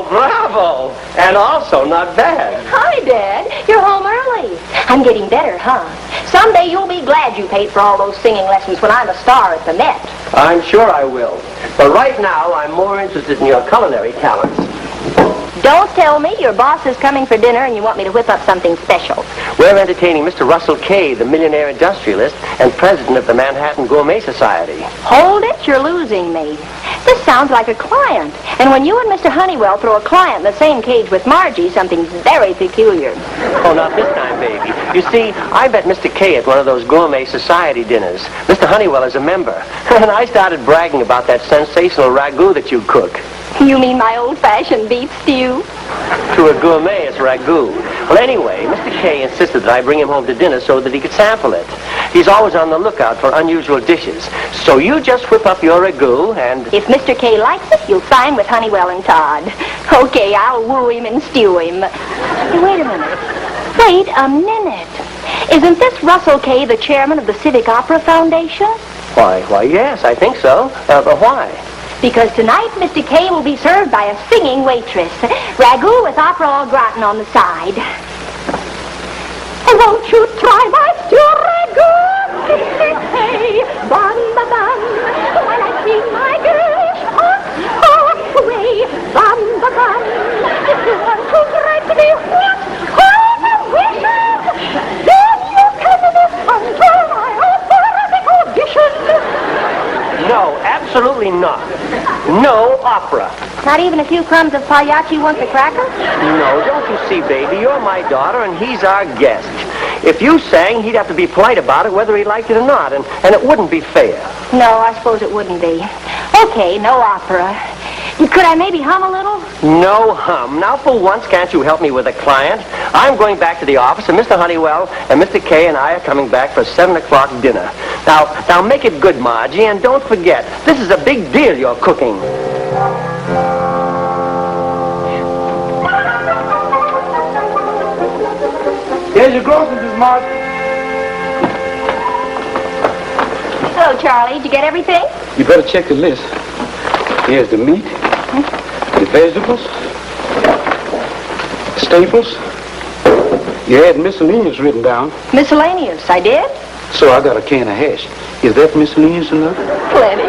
Bravo! And also not bad. Hi, Dad. You're home early. I'm getting better, huh? Someday you'll be glad you paid for all those singing lessons when I'm a star at the Met. I'm sure I will. But right now, I'm more interested in your culinary talents. Don't tell me your boss is coming for dinner and you want me to whip up something special. We're entertaining Mr. Russell Kay, the millionaire industrialist and president of the Manhattan Gourmet Society. Hold it, you're losing me. This sounds like a client. And when you and Mr. Honeywell throw a client in the same cage with Margie, something's very peculiar. Oh, not this time, baby. You see, I met Mr. Kay at one of those Gourmet Society dinners. Mr. Honeywell is a member. And I started bragging about that sensational ragu that you cook. You mean my old-fashioned beef stew? To a gourmet, it's ragu. Well, anyway, Mr. Kay insisted that I bring him home to dinner so that he could sample it. He's always on the lookout for unusual dishes. So you just whip up your ragu and... If Mr. Kay likes it, you'll sign with Honeywell and Todd. Okay, I'll woo him and stew him. Hey, wait a minute. Wait a minute. Isn't this Russell Kay the chairman of the Civic Opera Foundation? Why, yes, I think so. But why? Because tonight, Mr. Kay will be served by a singing waitress. Ragu with opera au gratin on the side. Won't you try my stew ragu? Hey, bun, ba, bun. While I sing my Gale, away, bun, ba, bun. If you want to grant me what wishes, then you can listen to my operatic audition. No, absolutely not. No opera. Not even a few crumbs of pagliacci once a cracker? No, don't you see, baby? You're my daughter, and he's our guest. If you sang, he'd have to be polite about it whether he liked it or not, and it wouldn't be fair. No, I suppose it wouldn't be. Okay, no opera. Could I maybe hum a little? No hum. Now, for once, can't you help me with a client? I'm going back to the office, and Mr. Honeywell and Mr. Kay and I are coming back for 7 o'clock dinner. Now make it good, Margie, and don't forget, this is a big deal you're cooking. Here's your groceries, Margie. Hello, Charlie. Did you get everything? You better check the list. Here's the meat, the vegetables, staples. You had miscellaneous written down. Miscellaneous, I did? So I got a can of hash. Is that miscellaneous enough? Plenty.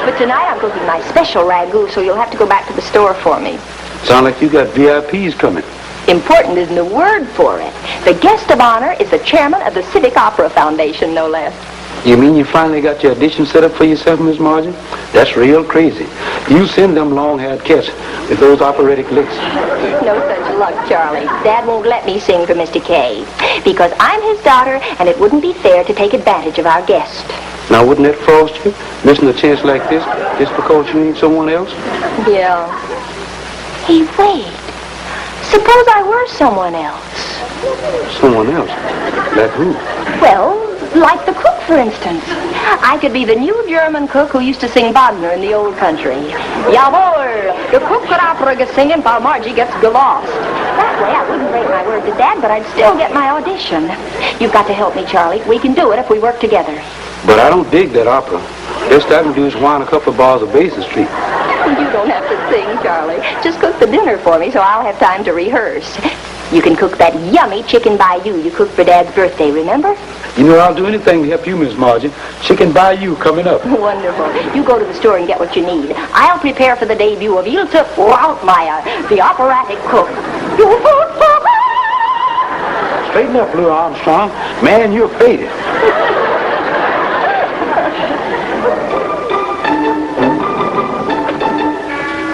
But tonight I'm cooking my special ragu, so you'll have to go back to the store for me. Sound like you got VIPs coming. Important isn't a word for it. The guest of honor is the chairman of the Civic Opera Foundation, no less. You mean you finally got your audition set up for yourself, Miss Margie? That's real crazy. You send them long-haired cats with those operatic licks. No such luck, Charlie. Dad won't let me sing for Mr. Kay because I'm his daughter, and it wouldn't be fair to take advantage of our guest. Now, wouldn't that frost you, missing a chance like this, just because you ain't someone else? Yeah. Hey, wait. Suppose I were someone else. Someone else? Like who? Well, like the cook, for instance. I could be the new German cook who used to sing Wagner in the old country. Jawohl, the cook could opera gets singing while Margie gets gelost. That way I wouldn't break my word to Dad, but I'd still get my audition. You've got to help me, Charlie. We can do it if we work together. But I don't dig that opera. Best I can do is whine a couple of bars of Basin Street. You don't have to sing, Charlie. Just cook the dinner for me so I'll have time to rehearse. You can cook that yummy chicken bayou you cooked for Dad's birthday, remember? You know, I'll do anything to help you, Miss Margie. Chicken bayou coming up. Wonderful. You go to the store and get what you need. I'll prepare for the debut of Ilse Rautmeier, the operatic cook. Straighten up, Lou Armstrong. Man, you're faded.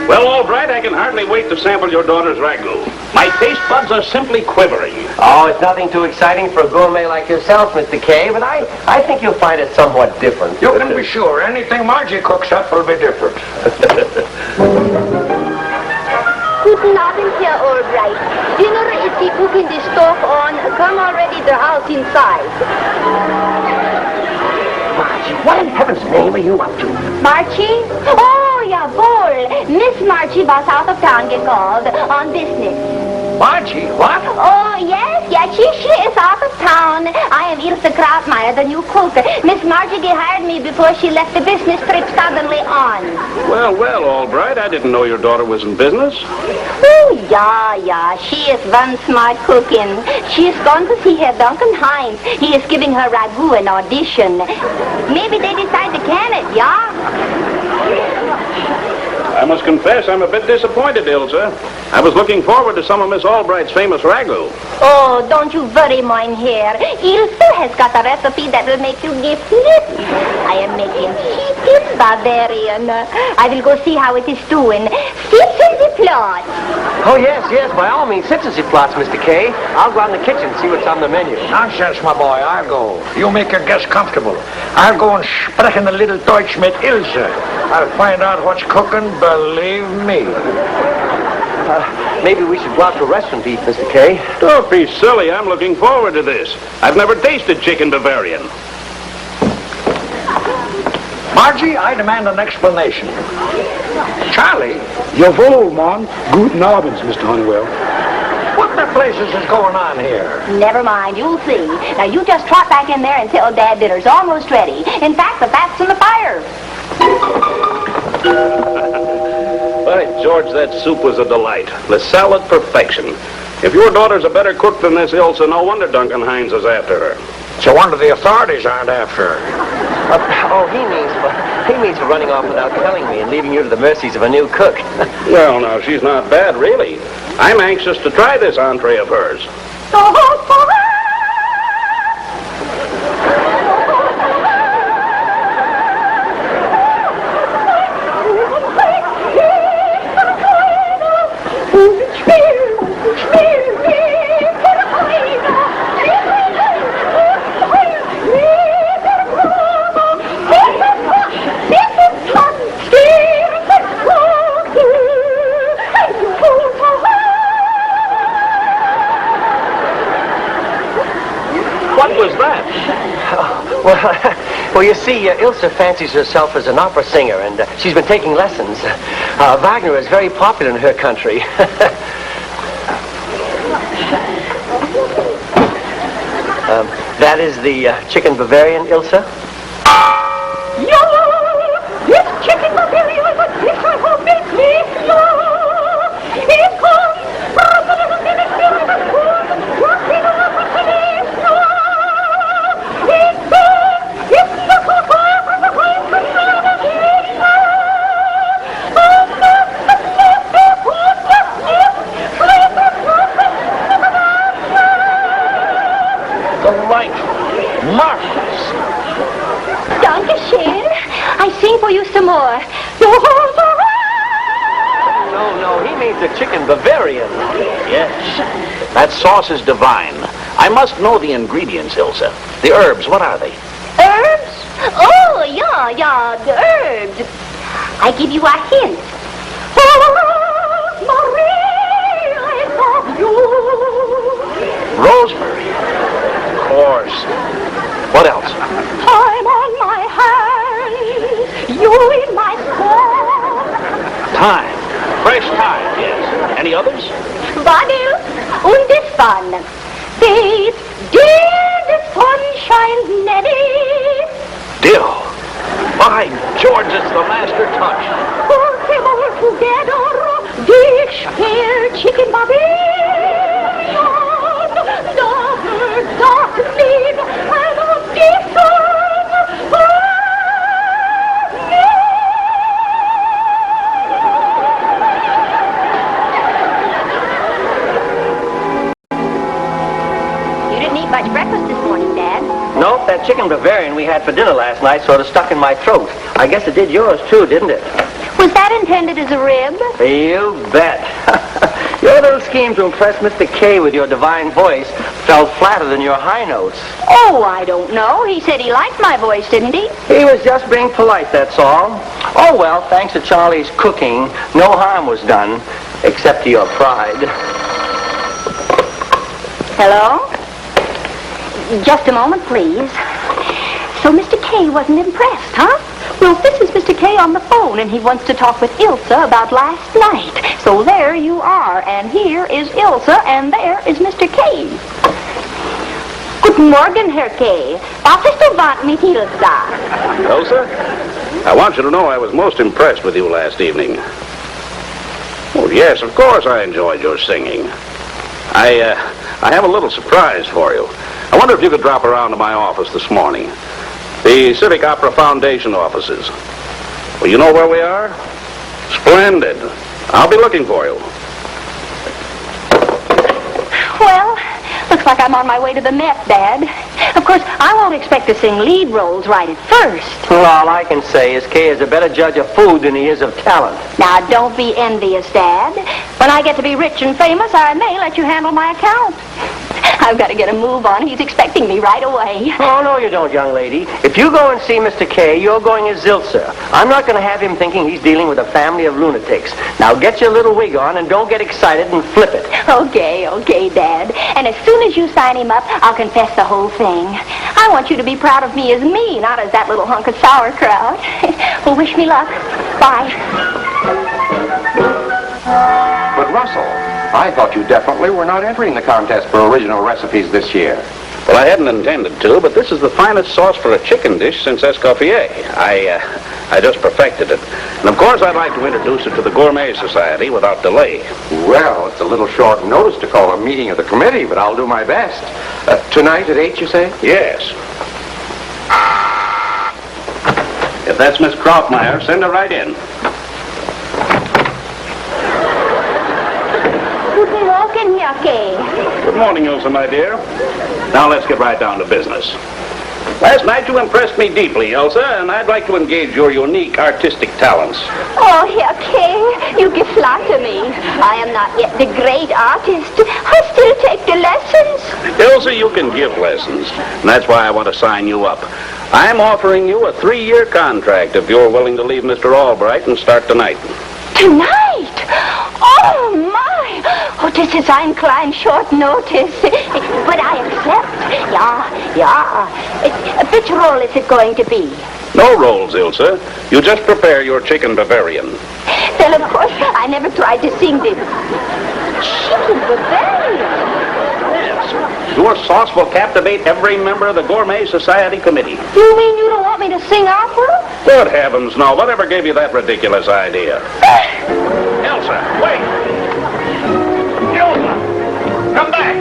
Well, all right, I can hardly wait to sample your daughter's ragu. My taste buds are simply quivering. Oh, it's nothing too exciting for a gourmet like yourself, Mr. Kay, but I think you'll find it somewhat different. You can be sure. Anything Margie cooks up will be different. Guten Abend, Herr Albright. Dinner is the cooking the stove on. Come already the house inside. Margie, what in heaven's name are you up to? Margie? Oh, yeah, Bull. Miss Margie was out of town, get called, on business. Margie, what? Oh, yes, she is out of town. I am Ilse Krautmeyer, the new cook. Miss Margie hired me before she left the business trip suddenly on. Well, all right. I didn't know your daughter was in business. Oh, yeah. She is one smart cookin'. She is going to see Herr Duncan Hines. He is giving her ragu an audition. Maybe they decide to can it, yeah? I must confess I'm a bit disappointed, Ilse. I was looking forward to some of Miss Albright's famous ragu. Oh, don't you worry, mein Herr. Ilse has got a recipe that will make you give lips. I am making chicken Bavarian. I will go see how it is doing. Sit in the plot. Oh, yes, by all means, sit and plots, Mr. K. I'll go out in the kitchen and see what's on the menu. Nonsense, my boy. I'll go. You make your guests comfortable. I'll go and sprechen the little Deutsch mit Ilse. I'll find out what's cooking, believe me. Maybe we should go out to a restaurant to eat, Mr. K. Don't be silly. I'm looking forward to this. I've never tasted chicken Bavarian. Margie, I demand an explanation. Charlie, Jawohl, man. Guten Abend, Mr. Honeywell. what the places is going on here? Never mind, you'll see. Now, you just trot back in there and tell Dad dinner's almost ready. In fact, the fat's in the fire. By George, that soup was a delight. The salad, perfection. If your daughter's a better cook than this Ilse, no wonder Duncan Hines is after her. So wonder the authorities aren't after her. He means for running off without telling me and leaving you to the mercies of a new cook. Well, now, she's not bad, really. I'm anxious to try this entree of hers. Well, you see, Ilse fancies herself as an opera singer, and she's been taking lessons. Wagner is very popular in her country. That is the chicken Bavarian, Ilse? This chicken Bavarian is a dish I hope makes me it comes from the little minister of the food, working on the Peninsula. It's the cocoa from the place of Marvelous. Dankeschön. I sing for you some more. No, he means the chicken Bavarian. Yes. That sauce is divine. I must know the ingredients, Ilse. The herbs, what are they? Herbs? Oh, yeah, the herbs. I give you a hint. Marie, I love you. Rosemary. Of course. What else? Time on my hands, you in my soul. Thyme. Fresh thyme, yes. Any others? What else? Und this one. This dear, the sunshine Nelly. Dill. By George, it's the master touch. Put them all together, big spare chicken Bavarian. Daughter, darling, and audition. You didn't eat much breakfast this morning, Dad. Nope, that chicken Bavarian we had for dinner last night sort of stuck in my throat. I guess it did yours too, didn't it? Was that intended as a rib? You bet. Your little scheme to impress Mr. K with your divine voice fell flatter than your high notes. Oh, I don't know. He said he liked my voice, didn't he? He was just being polite, that's all. Oh, well, thanks to Charlie's cooking, no harm was done, except to your pride. Hello? Just a moment, please. So Mr. K wasn't impressed, huh? Well, this is Mr. K on the phone, and he wants to talk with Ilsa about last night. So there you are, and here is Ilsa, and there is Mr. K. Guten Morgen, Herr K. Was ist du want mit Ilsa? Elsa, I want you to know I was most impressed with you last evening. Oh, yes, of course I enjoyed your singing. I have a little surprise for you. I wonder if you could drop around to my office this morning. The Civic Opera Foundation offices. Well, you know where we are? Splendid. I'll be looking for you. Well, looks like I'm on my way to the Met, Dad. Of course, I won't expect to sing lead roles right at first. Well, all I can say is Kay is a better judge of food than he is of talent. Now, don't be envious, Dad. When I get to be rich and famous, I may let you handle my account. I've got to get a move on. He's expecting me right away. Oh, no, you don't, young lady. If you go and see Mr. K, you're going as Zilzer. I'm not going to have him thinking he's dealing with a family of lunatics. Now, get your little wig on and don't get excited and flip it. Okay, Dad. And as soon as you sign him up, I'll confess the whole thing. I want you to be proud of me as me, not as that little hunk of sauerkraut. Well, wish me luck. Bye. But Russell, I thought you definitely were not entering the contest for original recipes this year. Well, I hadn't intended to, but this is the finest sauce for a chicken dish since Escoffier. I just perfected it. And of course, I'd like to introduce it to the Gourmet Society without delay. Well, it's a little short notice to call a meeting of the committee, but I'll do my best. Tonight at 8, you say? Yes. If that's Miss Krautmeyer, send her right in. Guten Morgen, Herr K. Good morning, Ilsa, my dear. Now let's get right down to business. Last night you impressed me deeply, Elsa, and I'd like to engage your unique artistic talents. Oh, Herr K, you flatter me. I am not yet the great artist. I still take the lessons. Elsa, you can give lessons, and that's why I want to sign you up. I'm offering you a 3-year contract if you're willing to leave Mr. Albright and start tonight. Tonight? Oh, my. Oh, this is ein klein short notice. But I accept. Yeah. Which role is it going to be? No roles, Ilsa. You just prepare your chicken Bavarian. Well, of course, I never tried to sing this. Chicken Bavarian? Yes. Your sauce will captivate every member of the Gourmet Society committee. You mean you don't want me to sing opera? Good heavens, no. Whatever gave you that ridiculous idea? Elsa, wait! Elsa! Come back!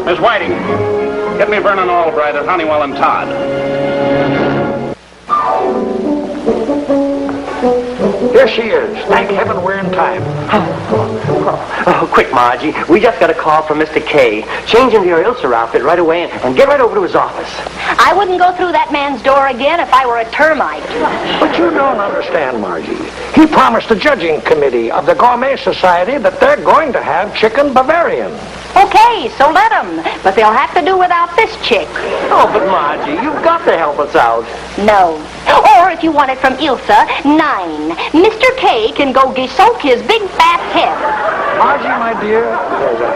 Miss Whiting, get me Vernon Albright at Honeywell and Todd. Here she is. Thank heaven we're in time. Oh, quick, Margie. We just got a call from Mr. K. Change into your Ilsa outfit right away and get right over to his office. I wouldn't go through that man's door again if I were a termite. But you don't understand, Margie. He promised the judging committee of the Gourmet Society that they're going to have chicken Bavarian. Okay, so let them. But they'll have to do without this chick. Oh, but Margie, you've got to help us out. No. Or if you want it from Ilsa, 9. Mr. K can go gesunk his big fat head. Margie, my dear, there's a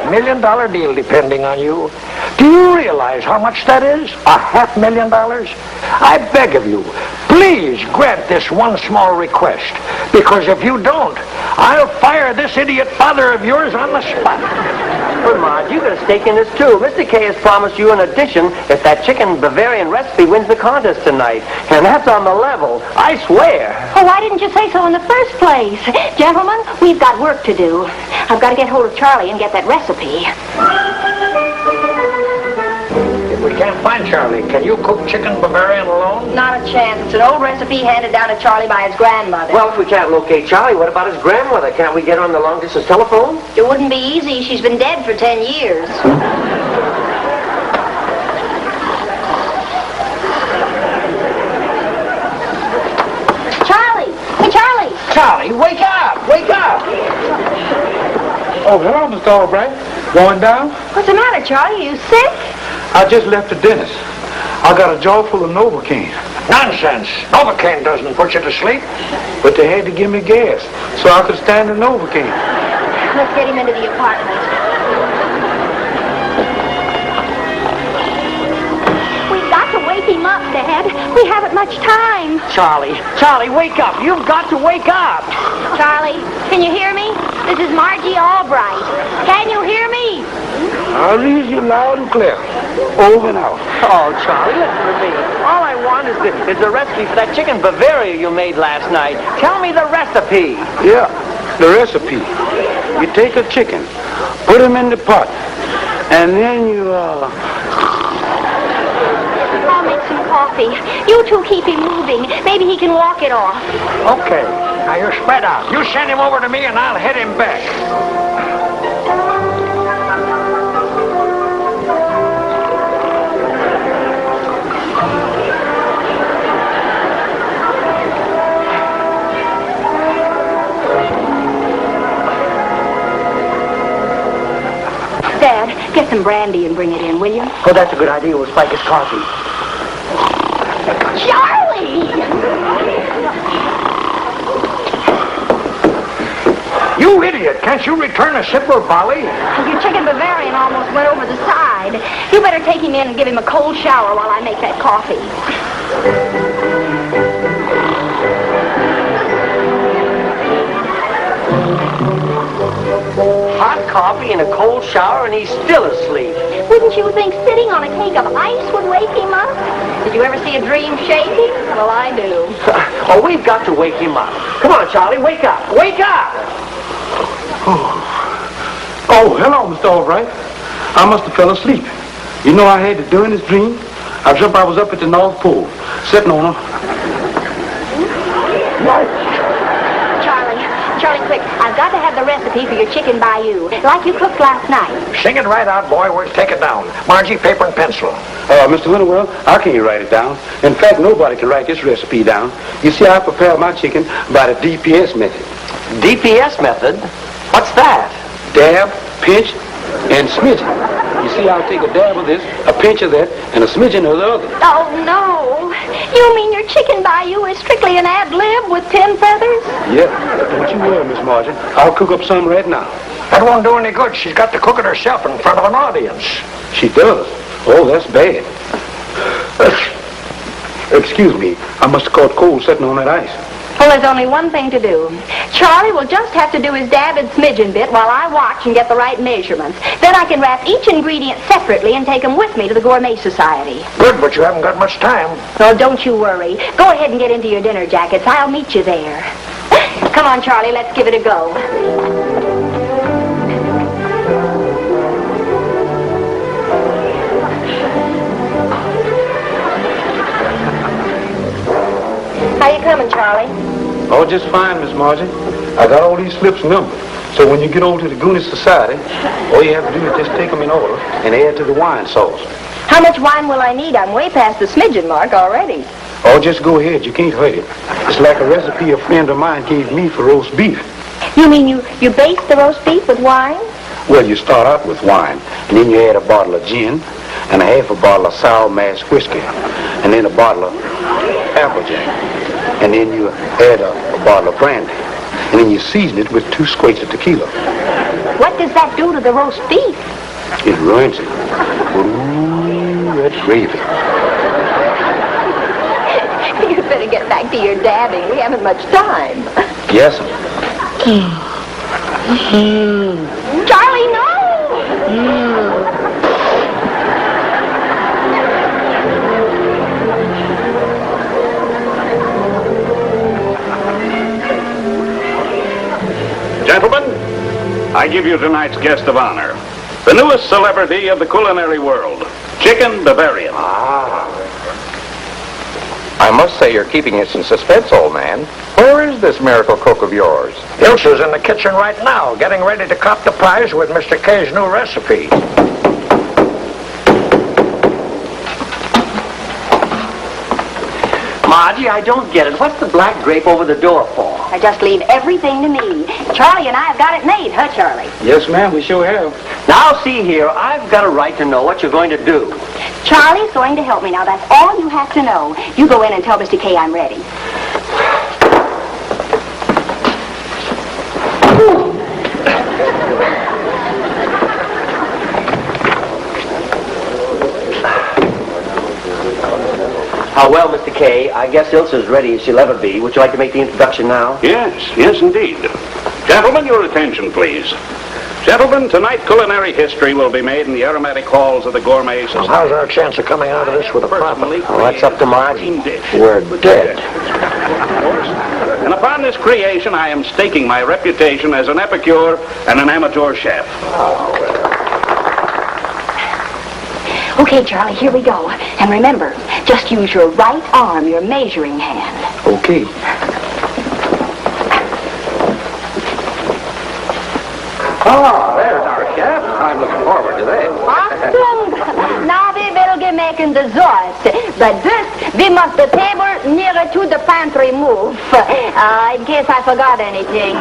$500,000 deal depending on you. Do you realize how much that is? $500,000? I beg of you, please grant this one small request. Because if you don't, I'll fire this idiot father of yours on the spot. But, Margie, you got a stake in this, too. Mr. K has promised you an addition if that chicken Bavarian recipe wins the contest tonight. And that's on the level, I swear. Oh, why didn't you say so in the first place? Gentlemen, we've got work to do. I've got to get hold of Charlie and get that recipe. If we can't find Charlie, can you cook chicken Bavarian alone? Not a chance. It's an old recipe handed down to Charlie by his grandmother. Well, if we can't locate Charlie, what about his grandmother? Can't we get her on the long-distance telephone? It wouldn't be easy. She's been dead for 10 years. Charlie! Hey, Charlie! Charlie, wake up! Wake up! Oh, hello, Mr. Albright. Going down? What's the matter, Charlie? Are you sick? I just left the dentist. I got a jaw full of Novocaine. Nonsense. Novocaine doesn't put you to sleep. But they had to give me gas so I could stand the Novocaine. Let's get him into the apartment. We've got to wait wake him up, Dad. We haven't much time. Charlie, wake up. You've got to wake up. Charlie, can you hear me? This is Margie Albright. Can you hear me? I'll read you loud and clear. Over and out. Oh, Charlie, listen to me. All I want is the recipe for that chicken Bavaria you made last night. Tell me the recipe. Yeah, the recipe. You take a chicken, put him in the pot, and then you, I'll make some coffee. You two keep him moving. Maybe he can walk it off. Okay. Now you're spread out. You send him over to me and I'll head him back. Dad, get some brandy and bring it in, will you? Oh, that's a good idea. We'll spike his coffee. Charlie! You idiot! Can't you return a sip of Bolly? Your chicken Bavarian almost went over the side. You better take him in and give him a cold shower while I make that coffee. Hot coffee and a cold shower, and he's still asleep. Wouldn't you think sitting on a cake of ice would wake him up? Did you ever see a dream shaking? Well, I do. Oh, we've got to wake him up. Come on, Charlie, wake up. Wake up! Oh, hello, Mr. Albright. I must have fell asleep. You know I had to do in this dream? I dreamt I was up at the North Pole, sitting on a... Charlie, quick. I've got to have the recipe for your chicken bayou, like you cooked last night. Sing it right out, boy. We'll take it down. Margie, paper and pencil. Mr. Winterwell, I can't write it down. In fact, nobody can write this recipe down. You see, I prepare my chicken by the DPS method. DPS method? What's that? Dab, pinch, and smidgen. You see, I'll take a dab of this, a pinch of that, and a smidgen of the other. Oh, no. You mean your chicken bayou is strictly an ad lib with 10 feathers? Yeah, but don't you worry, Miss Margie. I'll cook up some right now. That won't do any good. She's got to cook it herself in front of an audience. She does? Oh, that's bad. Excuse me. I must have caught cold sitting on that ice. Well, there's only one thing to do. Charlie will just have to do his dab and smidgen bit while I watch and get the right measurements. Then I can wrap each ingredient separately and take them with me to the Gourmet Society. Good, but you haven't got much time. Oh, don't you worry. Go ahead and get into your dinner jackets. I'll meet you there. Come on, Charlie, let's give it a go. How you coming, Charlie? Oh, just fine, Miss Margie. I got all these slips numbered. So when you get over to the Gourmet Society, all you have to do is just take them in order and add to the wine sauce. How much wine will I need? I'm way past the smidgen mark already. Oh, just go ahead. You can't hurt it. It's like a recipe a friend of mine gave me for roast beef. You mean you baste the roast beef with wine? Well, you start out with wine, and then you add a bottle of gin, and a half a bottle of sour mash whiskey, and then a bottle of applejack, and then you add a bottle of brandy, and then you season it with 2 squirts of tequila. What does that do to the roast beef? It ruins it. Ooh, that gravy. You better get back to your dabbing. We haven't much time. Yes. Charlie, no! Gentlemen, I give you tonight's guest of honor, the newest celebrity of the culinary world, Chicken Bavarian. I must say you're keeping us in suspense, old man. Where is this miracle cook of yours? Ilsa's in the kitchen right now, getting ready to cop the prize with Mr. K's new recipe. Margie, I don't get it. What's the black drape over the door for? I just leave everything to me. Charlie and I have got it made, huh, Charlie? Yes, ma'am, we sure have. Now, see here, I've got a right to know what you're going to do. Charlie's going to help me. Now, that's all you have to know. You go in and tell Mr. K I'm ready. Well, Mr. K, I guess Ilsa's ready as she'll ever be. Would you like to make the introduction now? Yes, indeed. Gentlemen, your attention, please. Gentlemen, tonight culinary history will be made in the aromatic halls of the Gourmet Society. How's our chance of coming out of this with a profit? Well, that's up to Margie. We're dead. And upon this creation, I am staking my reputation as an epicure and an amateur chef. Okay, Charlie, here we go. And remember, just use your right arm, your measuring hand. Okay. Oh, there's our chef. I'm looking forward to this. Achtung! Now we will be making the sauce. But first, we must the table nearer to the pantry move. In case I forgot anything.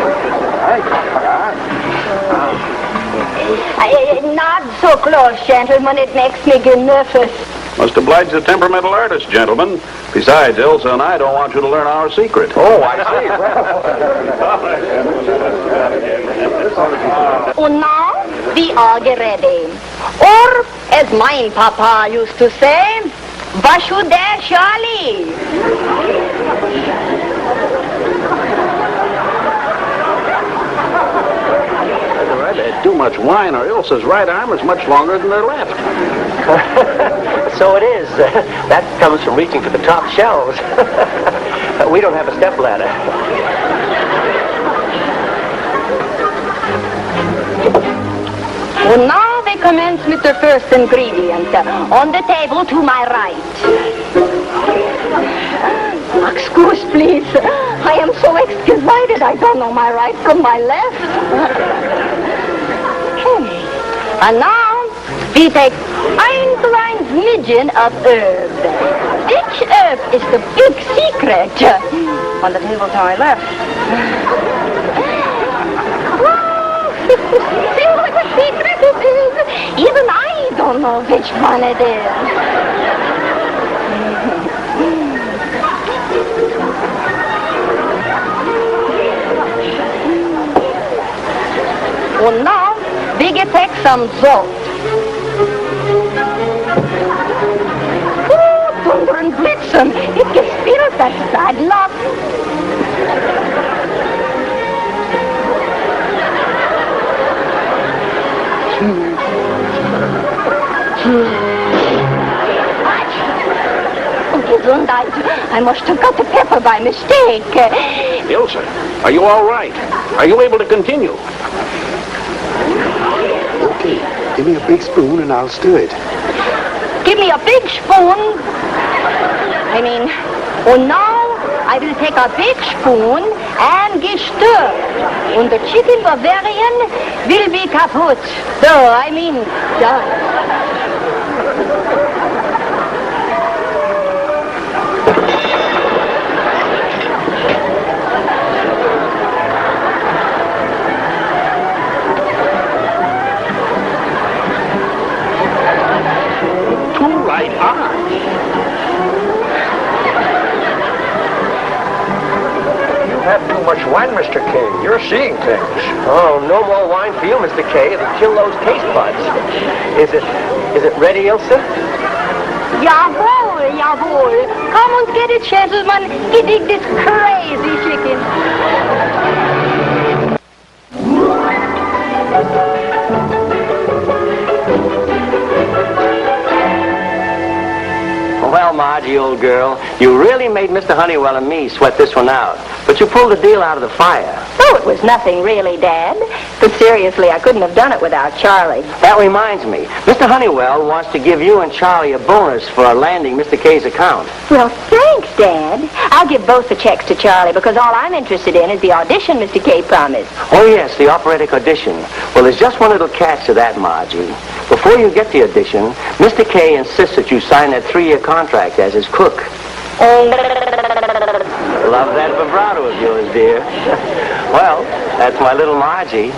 Not so close, gentlemen. It makes me get nervous. Must oblige the temperamental artist, gentlemen. Besides, Ilsa and I don't want you to learn our secret. Oh, I see. And now, we are get ready. Or, as mine papa used to say, Vashu there, Charlie. Too much wine, or Ilsa's right arm is much longer than her left. So it is. That comes from reaching for the top shelves. We don't have a step ladder. And now we commence with the first ingredient. On the table to my right. Excuse, please. I am so excited I don't know my right from my left. And now, we take ein kleines midgen of herb. Which herb is the big secret? On the table to my left. See what the secret it is? Even I don't know which one it is. And now, we get take some salt. Oh, thunder and blitzen. It gets spilled, that's bad luck. Gesundheit. I must have got the pepper by mistake. Ilsa, are you all right? Are you able to continue? Okay. Give me a big spoon and I'll stir it. Give me a big spoon. And now I will take a big spoon and get stir. And the chicken Bavarian will be kaput. Done. Too much wine, Mr. K. You're seeing things. Oh, no more wine for you, Mr. K. It'll kill those taste buds. Is it ready, Ilsa? Jawohl, jawohl. Come and get it, gentlemen. You dig this crazy chicken. Well, Margie, old girl, you really made Mr. Honeywell and me sweat this one out. But you pulled the deal out of the fire. Oh, it was nothing really, Dad. But seriously, I couldn't have done it without Charlie. That reminds me. Mr. Honeywell wants to give you and Charlie a bonus for landing Mr. K's account. Well, thanks, Dad. I'll give both the checks to Charlie because all I'm interested in is the audition Mr. K promised. Oh, yes, the operatic audition. Well, there's just one little catch to that, Margie. Before you get the audition, Mr. K insists that you sign that 3-year contract as his cook. Love that vibrato of yours, dear. Well, that's my little Margie.